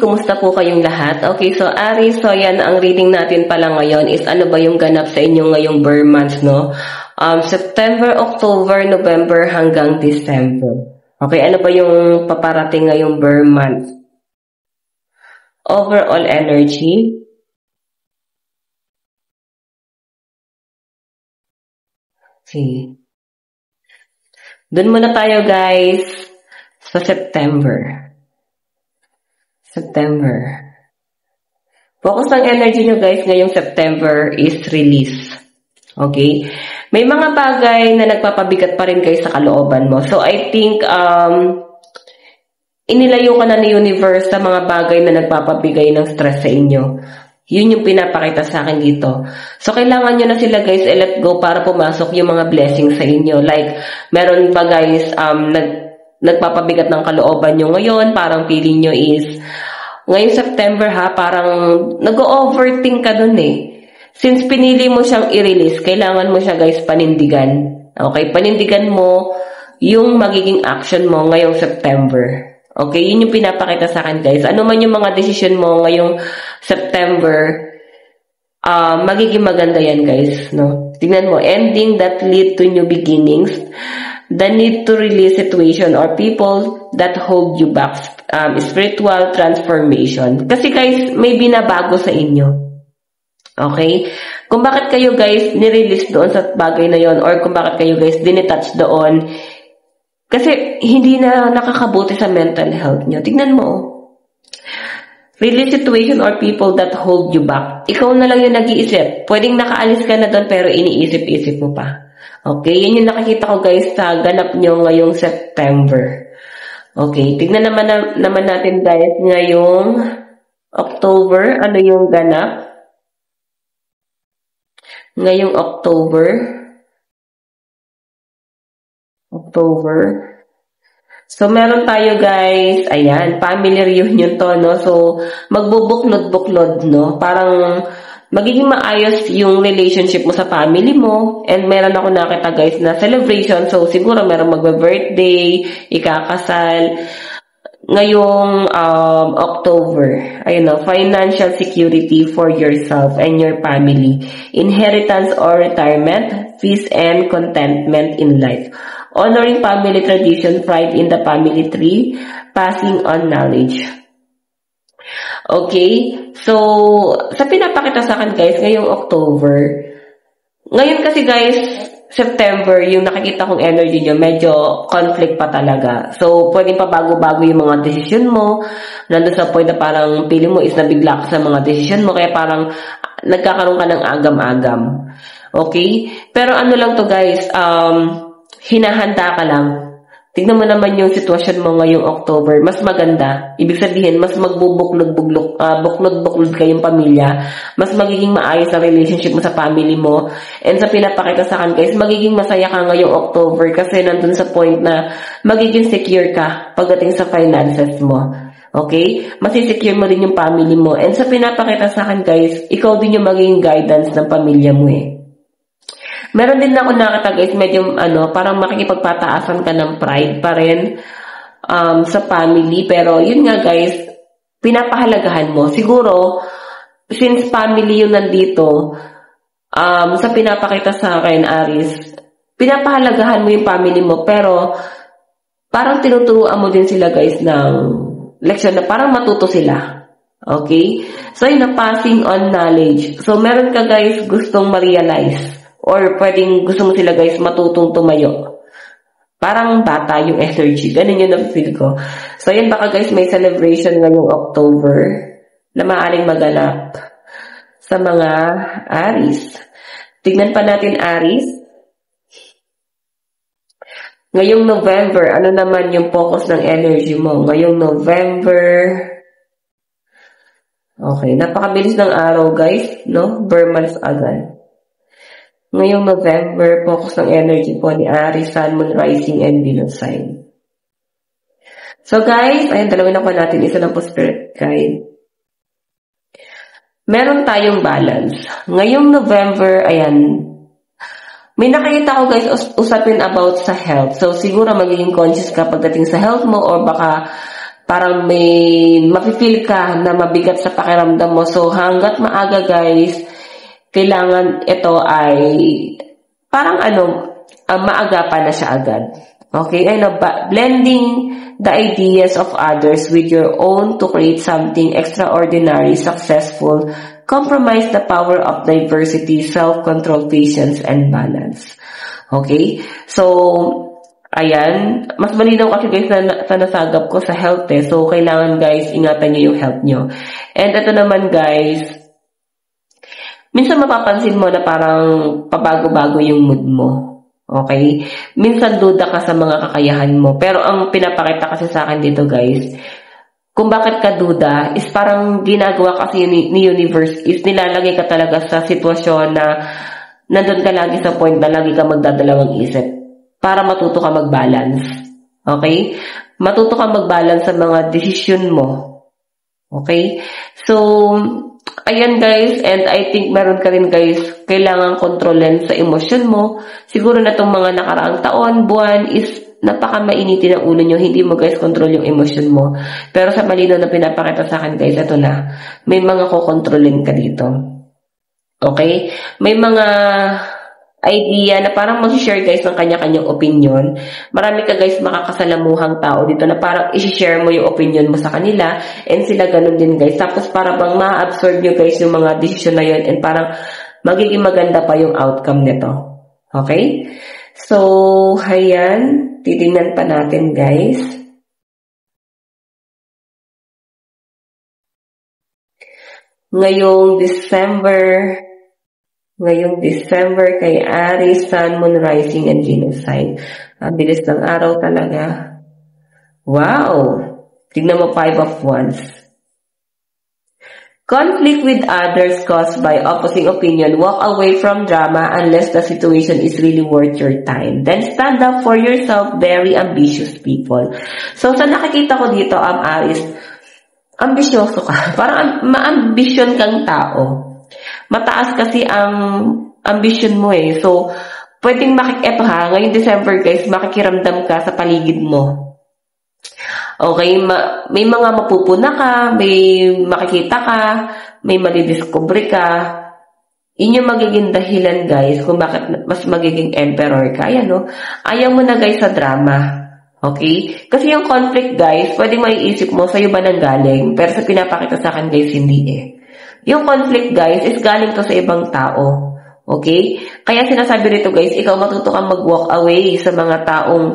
kumusta po kayong lahat? Okay, so Aries, so yan, ang reading natin pala ngayon is ano ba yung ganap sa inyo ngayong Burr months, no? September, October, November hanggang December. Okay, ano ba yung paparating ngayong Burr month? Overall energy. See. Doon muna tayo guys sa September. Focus ng energy nyo guys ngayong September is release. Okay? May mga bagay na nagpapabigat pa rin kayo sa kalooban mo. So I think inilayo ka na ni universe sa mga bagay na nagpapabigay ng stress sa inyo. Yun yung pinapakita sa akin dito. So kailangan nyo na sila guys let go para pumasok yung mga blessings sa inyo. Like meron ba guys nagpapabigat ng kalooban nyo ngayon, parang feeling nyo is, ngayong September ha, parang nag-overthink ka dun eh. Since pinili mo siyang i-release, kailangan mo siya guys panindigan. Okay, panindigan mo yung magiging action mo ngayong September. Okay, yun yung pinapakita sa akin guys. Ano man yung mga decision mo ngayong September, magiging maganda yan guys. No? Tingnan mo, ending that lead to new beginnings. The need to release situation or people that hold you back. Spiritual transformation. Kasi guys, may binabago sa inyo. Okay? Kung bakit kayo guys nirelease doon sa bagay na yon or kung bakit kayo guys dinetouch doon, kasi hindi na nakakabuti sa mental health nyo. Tignan mo. Release situation or people that hold you back. Ikaw na lang yung nag-iisip. Pwedeng nakaalis ka na doon pero iniisip-isip mo pa. Okay, yan yung nakikita ko guys sa ganap nyo ngayong September. Okay, tignan naman natin guys ngayong October. Ano yung ganap? Ngayong October. So, meron tayo guys, ayan, family reunion to, no? So, magbubuklod-buklod, no? Parang magiging maayos yung relationship mo sa family mo. And meron ako nakita guys na celebration. So, siguro meron magbe-birthday, ikakasal. Ngayong October, ayun no, financial security for yourself and your family. Inheritance or retirement, peace and contentment in life. Honoring family tradition, pride in the family tree, passing on knowledge. Okay, so sa pinapakita sa akin guys, ngayong October, ngayon kasi guys, September, yung nakikita kong energy nyo, medyo conflict pa talaga. So, pwedeng pa bago-bago yung mga decision mo, nandun sa point na parang feeling mo is nabigla ka sa mga decision mo, kaya parang nagkakaroon ka ng agam-agam. Okay? Pero ano lang to guys, hinahanda ka lang. Tignan mo naman yung sitwasyon mo ngayong October, mas maganda. Ibig sabihin, mas buklod-buklod kayong pamilya. Mas magiging maayos ang relationship mo sa family mo. And sa pinapakita sa akin guys, magiging masaya ka ngayong October kasi nandun sa point na magiging secure ka pagdating sa finances mo. Okay? Masisecure mo din yung family mo. And sa pinapakita sa akin guys, ikaw din yung magiging guidance ng pamilya mo eh. Meron din ako nakita guys, medyo parang makikipagpataasan ka ng pride pa rin sa family. Pero yun nga guys, pinapahalagahan mo. Siguro, since family yung nandito, sa pinapakita sa akin, Aries, pinapahalagahan mo yung family mo. Pero, parang tinuturuan mo din sila guys ng leksyon na parang matuto sila. Okay? So, yun na passing on knowledge. So, meron ka guys gustong ma-realize. Or pwedeng gusto mo sila guys matutong tumayo. Parang bata yung energy. Ganun yun ang feel ko. So yan baka guys may celebration ngayong October na maaaring maganap sa mga Aries. Tignan pa natin Aries. Ngayong November, ano naman yung focus ng energy mo? Ngayong November. Okay, napakabilis ng araw guys, no? Burr months agad. Ngayong November, focus ng energy po ni Aries, Sun, Moon, Rising, and Venus sign. So guys, ayun, dalawin ako natin. Isa lang po spirit guide. Meron tayong balance. Ngayong November, ayan, may nakikita ko guys, usapin about sa health. So siguro magiging conscious ka pagdating sa health mo or baka parang may mafe-feel ka na mabigat sa pakiramdam mo. So, hanggat maaga guys, kailangan ito ay parang maagapan na siya agad. Okay, blending the ideas of others with your own to create something extraordinary, successful, compromise the power of diversity, self-control, patience, and balance. Okay, so, ayan, mas malinaw kasi guys na nasagap ko sa health So, kailangan guys, ingatan nyo yung health nyo. And ito naman guys, minsan mapapansin mo na parang pabago-bago yung mood mo. Okay? Minsan duda ka sa mga kakayahan mo. Pero ang pinapakita kasi sa akin dito guys, kung bakit ka duda, is parang ginagawa kasi ni universe is nilalagay ka talaga sa sitwasyon na nandun ka lagi sa point na lagi ka magdadalawang isip para matuto ka mag-balance. Okay? Matuto ka mag-balance sa mga desisyon mo. Okay? So, ayan guys, and I think meron ka rin guys, kailangan kontrolin sa emosyon mo. Siguro na itong mga nakaraang taon, buwan, is napaka-mainitin ang ulo nyo. Hindi mo guys control yung emosyon mo. Pero sa malinaw na pinapakita sa akin guys, ito na, may mga kukontrolin ka dito. Okay? May mga idea na parang mag-share guys ng kanya-kanyang opinion. Marami ka guys makakasalamuhang tao dito na parang i-share mo yung opinion mo sa kanila and sila ganun din guys. Tapos para bang ma-absorb nyo guys yung mga decision na yun and parang magiging maganda pa yung outcome nito. Okay? So, ayan. Titingnan pa natin guys. Ngayong December kay Aries, Sun, Moon, Rising, and Venus sign. Ang bilis ng araw talaga. Wow! Tignan mo, 5 of Wands. Conflict with others caused by opposing opinion. Walk away from drama unless the situation is really worth your time. Then stand up for yourself, very ambitious people. So, sa nakikita ko dito, Aries, ambisyoso ka. Parang ma-ambition kang tao. Mataas kasi ang ambition mo eh. So, pwedeng ngayong December guys, makikiramdam ka sa paligid mo. Okay, may mga mapupuna ka, may makikita ka, may madidiscover ka. Yun yung magiging dahilan guys kung bakit mas magiging emperor ka. Ayan, no? Ayaw mo na guys sa drama. Okay? Kasi yung conflict guys, pwedeng maiisip mo sa'yo ba nang galing? Pero sa pinapakita sa akin guys, hindi eh. Yung conflict guys is galing to sa ibang tao. Okay? Kaya sinasabi rito guys, ikaw matuto kang mag-walk away sa mga taong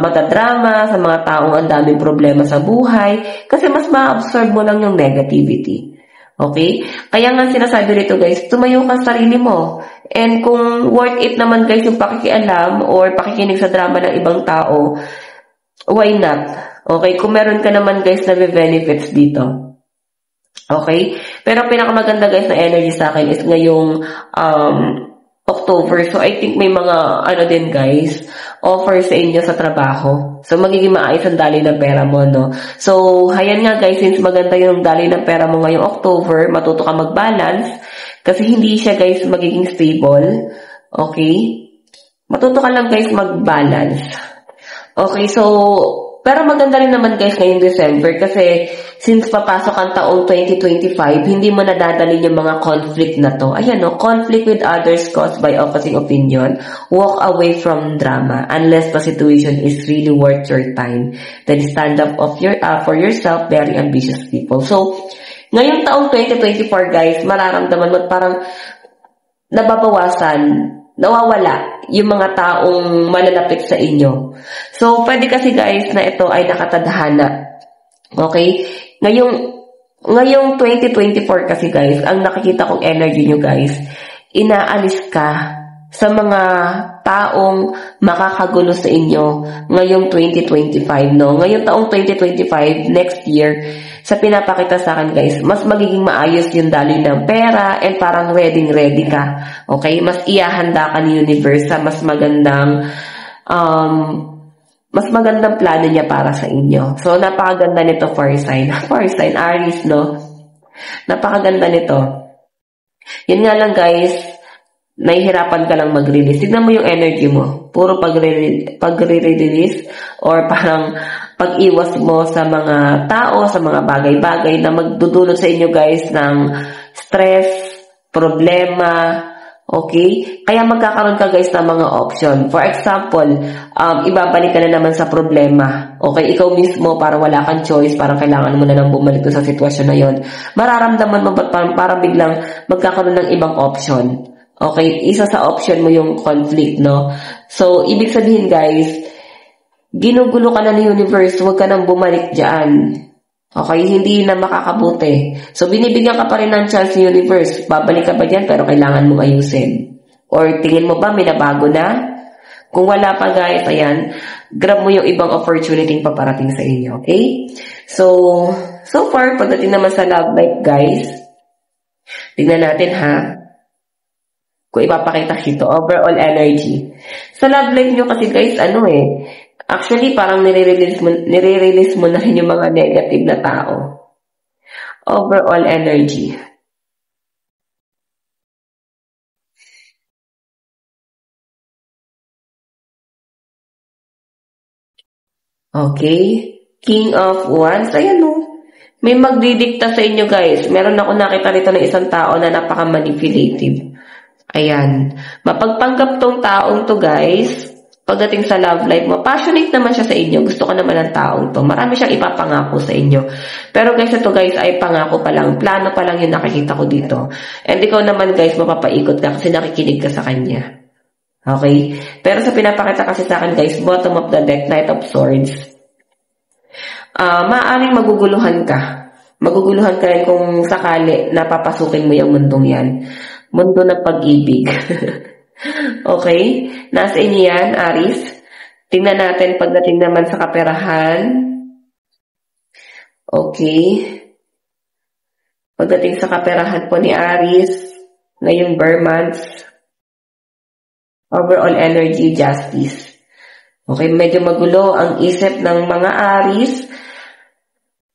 matadrama, sa mga taong ang daming problema sa buhay. Kasi mas ma-absorb mo lang yung negativity. Okay? Kaya nga sinasabi rito guys, tumayo ka sa sarili mo. And kung worth it naman guys yung pakikialam or pakikinig sa drama ng ibang tao, why not? Okay? Kung meron ka naman guys na benefits dito. Okay? Pero pinakamaganda guys na energy sa akin is ngayong October. So I think may mga din guys, offer sa inyo sa trabaho. So magiging maayos ang daloy ng pera mo, no? So hayan nga guys, since maganda yung daloy ng pera mo ngayong October, matuto ka mag-balance kasi hindi siya guys magiging stable. Okay? Matuto ka lang guys mag-balance. Okay, so pero maganda rin naman guys ngayong December kasi since papasok ang taong 2025, hindi mo nadadalhin yung mga conflict na to. Ayan no, conflict with others caused by opposing opinion. Walk away from drama unless the situation is really worth your time. Then stand up for yourself, very ambitious people. So, ngayong taong 2024 guys, mararamdaman mo parang nababawasan, nawawala yung mga taong malalapit sa inyo. So, pwede kasi guys na ito ay nakatadhana. Okay? Ngayong 2024 kasi guys, ang nakikita kong energy nyo guys, inaalis ka sa mga taong makakagulo sa inyo ngayong 2025, no? Ngayong taong 2025, next year, sa pinapakita sa akin guys, mas magiging maayos yung daloy ng pera and parang ready ka. Okay? Mas ihahanda ka ni universe sa mas magandang plano niya para sa inyo. So, napakaganda nito for sign. For sign, Aries, no? Napakaganda nito. Yun nga lang guys, nahihirapan ka lang mag-release. Tignan mo yung energy mo. Puro pag-release or parang pag-iwas mo sa mga tao, sa mga bagay-bagay na magdudulot sa inyo guys ng stress, problema, okay? Kaya magkakaroon ka guys ng mga option. For example, ibabalik ka na naman sa problema. Okay? Ikaw mismo, parang wala kang choice, parang kailangan mo na lang bumalik sa sitwasyon na yon. Mararamdaman mo ba't parang biglang magkakaroon ng ibang option. Okay? Isa sa option mo yung conflict, no? So, ibig sabihin guys, ginugulo ka na ng universe, huwag ka nang bumalik dyan. Okay, hindi na makakabuti. So, binibigyan ka pa rin ng chance ng universe. Babalik ka ba dyan pero kailangan mong ayusin? Or tingin mo ba may nabago na? Kung wala pa guys, ayan, grab mo yung ibang opportunity paparating sa inyo. Okay? So far, pagdating naman sa love life guys, tingnan natin ha. Kung ipapakita dito, overall energy. Sa love life nyo kasi guys, actually, parang nire-release mo na rin yung mga negative na tao. Overall energy. Okay. King of Wands. Ayan o. May magdidikta sa inyo guys. Meron ako nakita rito ng isang tao na napaka-manipulative. Ayan. Mapagpanggap tong taong to guys. Pagdating sa love life mo, passionate naman siya sa inyo. Gusto ka naman ng taong to. Marami siyang ipapangako sa inyo. Pero guys, ito guys ay pangako pa lang. Plano pa lang yung nakikita ko dito. And ikaw naman guys, mapapaikot ka kasi nakikinig ka sa kanya. Okay? Pero sa pinapakita kasi sa akin guys, bottom of the deck, Knight of Swords. Maaaring maguguluhan ka. Maguguluhan ka rin kung sakali napapasukin mo yung mundong yan. Mundo na pag-ibig. Okay? Nasa inyo yan, Aries. Tingnan natin pagdating naman sa kaperahan. Okay. Pagdating sa kaperahan po ni Aries, ngayong Bear months, overall energy, justice. Okay, medyo magulo ang isip ng mga Aries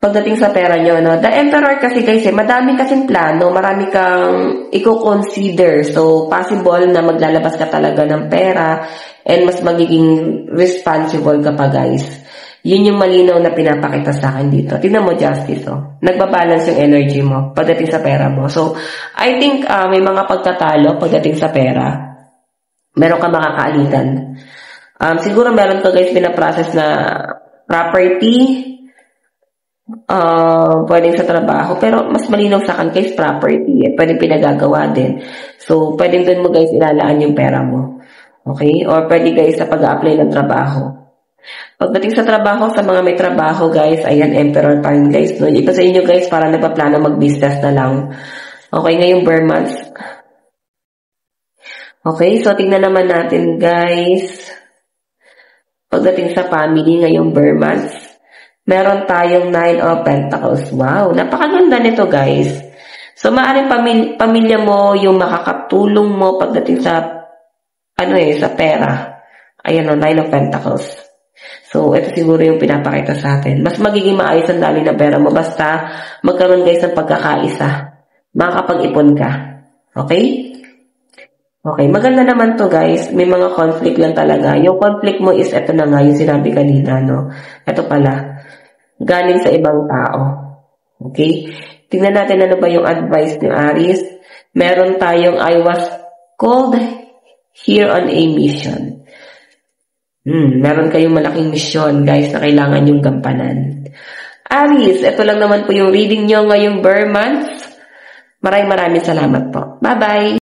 pagdating sa pera nyo, no? The Emperor kasi guys, madami kasing plano, marami kang i-consider. So, possible na maglalabas ka talaga ng pera and mas magiging responsible ka pa guys. Yun yung malinaw na pinapakita sa akin dito. Tingnan mo justice, oh. Nagbabalance yung energy mo pagdating sa pera mo. So, I think may mga pagtatalo pagdating sa pera. Meron ka makakaalitan. Siguro meron ka guys pinaprocess na property, pwedeng sa trabaho, pero mas malinaw sa akin guys property, pwedeng pinagagawa din. So, pwedeng doon mo guys ilalaan yung pera mo. Okay? Or pwede guys sa pag-a-apply ng trabaho. Pagdating sa trabaho, sa mga may trabaho guys, ayan, Emperor pa rin guys. No? Iba sa inyo guys, para nagpaplano mag-business na lang. Okay, ngayong Bear months. Okay, so tingnan naman natin guys. Pagdating sa family, ngayong Bear months, meron tayong 9 of Pentacles. Wow, napakaganda nito guys. So, maaaring pamilya mo yung makakatulong mo pagdating sa, sa pera. Ayan o, 9 of Pentacles. So, ito siguro yung pinapakita sa atin. Mas magiging maayos ang dami ng pera mo. Basta, magkaroon guys ng pagkakaisa. Makakapag-ipon ka. Okay? Okay, maganda naman to guys. May mga conflict lang talaga. Yung conflict mo is, ito na nga yung sinabi kanina, no? Ito pala. Galing sa ibang tao. Okay? Tingnan natin ano ba yung advice ni Aries. Meron tayong I was called here on a mission. Meron kayong malaking mission, guys, na kailangan yung gampanan. Aries, ito lang naman po yung reading nyo ngayong Bear months. Maraming salamat po. Bye-bye!